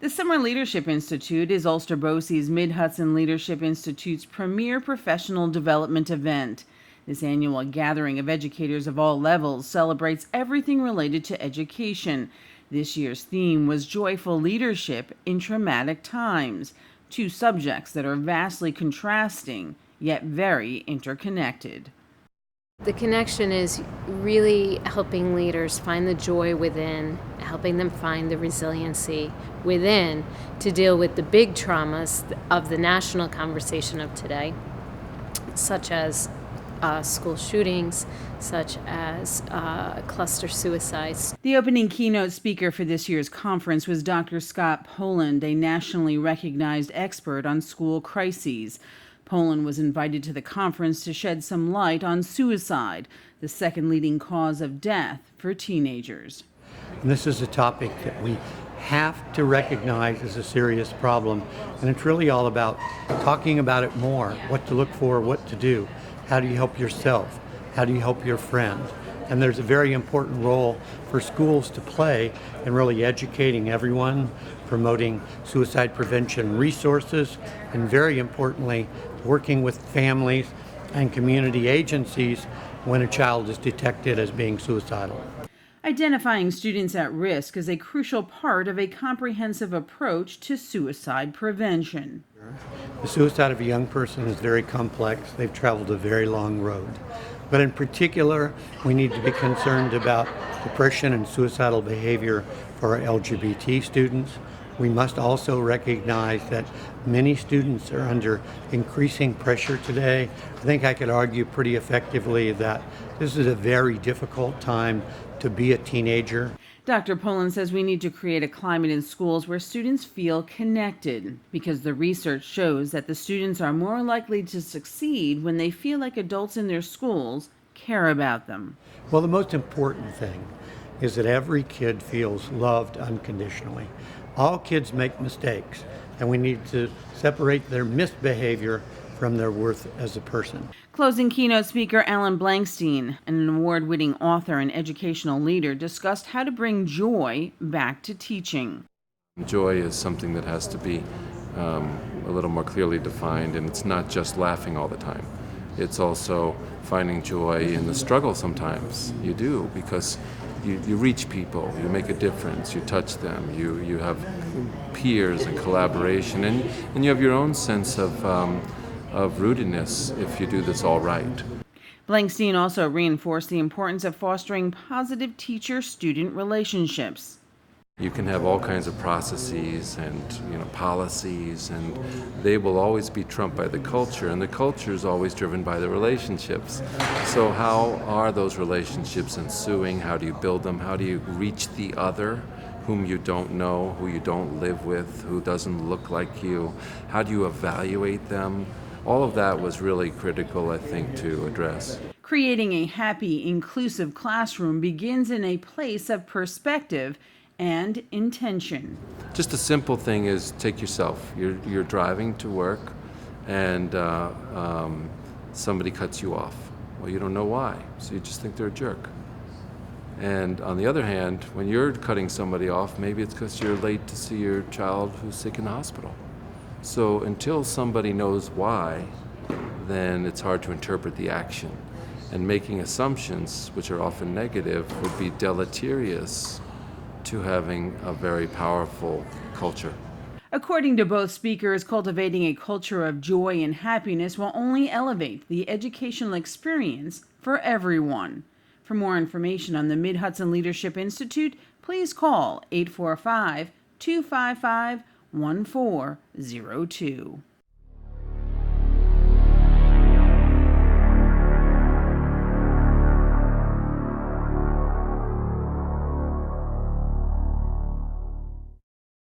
The Summer Leadership Institute is Ulster Bosie's Mid-Hudson Leadership Institute's premier professional development event. This annual gathering of educators of all levels celebrates everything related to education. This year's theme was Joyful Leadership in Traumatic Times, two subjects that are vastly contrasting, yet very interconnected. The connection is really helping leaders find the joy within, helping them find the resiliency within to deal with the big traumas of the national conversation of today, such as school shootings, such as cluster suicides. The opening keynote speaker for this year's conference was Dr. Scott Poland, a nationally recognized expert on school crises. Poland was invited to the conference to shed some light on suicide, the second leading cause of death for teenagers. And this is a topic that we have to recognize as a serious problem, and it's really all about talking about it more, what to look for, what to do, how do you help yourself, how do you help your friends. And there's a very important role for schools to play in really educating everyone, promoting suicide prevention resources, and very importantly, working with families and community agencies when a child is detected as being suicidal. Identifying students at risk is a crucial part of a comprehensive approach to suicide prevention. The suicide of a young person is very complex. They've traveled a very long road. But in particular, we need to be concerned about depression and suicidal behavior for our LGBT students. We must also recognize that many students are under increasing pressure today. I think I could argue pretty effectively that this is a very difficult time to be a teenager. Dr. Poland says we need to create a climate in schools where students feel connected, because the research shows that the students are more likely to succeed when they feel like adults in their schools care about them. Well, the most important thing is that every kid feels loved unconditionally. All kids make mistakes, and we need to separate their misbehavior from their worth as a person. Closing keynote speaker Alan Blankstein, an award-winning author and educational leader, discussed how to bring joy back to teaching. Joy is something that has to be a little more clearly defined, and it's not just laughing all the time. It's also finding joy in the struggle sometimes. You do, because you reach people, you make a difference, you touch them, you have peers and collaboration, and you have your own sense of rootedness if you do this all right. Blankstein also reinforced the importance of fostering positive teacher-student relationships. You can have all kinds of processes and policies, and they will always be trumped by the culture, and the culture is always driven by the relationships. So how are those relationships ensuing? How do you build them? How do you reach the other, whom you don't know, who you don't live with, who doesn't look like you? How do you evaluate them? All of that was really critical, I think, to address. Creating a happy, inclusive classroom begins in a place of perspective and intention. Just a simple thing is take yourself. You're driving to work, and somebody cuts you off. Well, you don't know why, so you just think they're a jerk. And on the other hand, when you're cutting somebody off, maybe it's because you're late to see your child who's sick in the hospital. So until somebody knows why, then it's hard to interpret the action. And making assumptions, which are often negative, would be deleterious to having a very powerful culture. According to both speakers, cultivating a culture of joy and happiness will only elevate the educational experience for everyone. For more information on the Mid-Hudson Leadership Institute, please call 845-255-1402.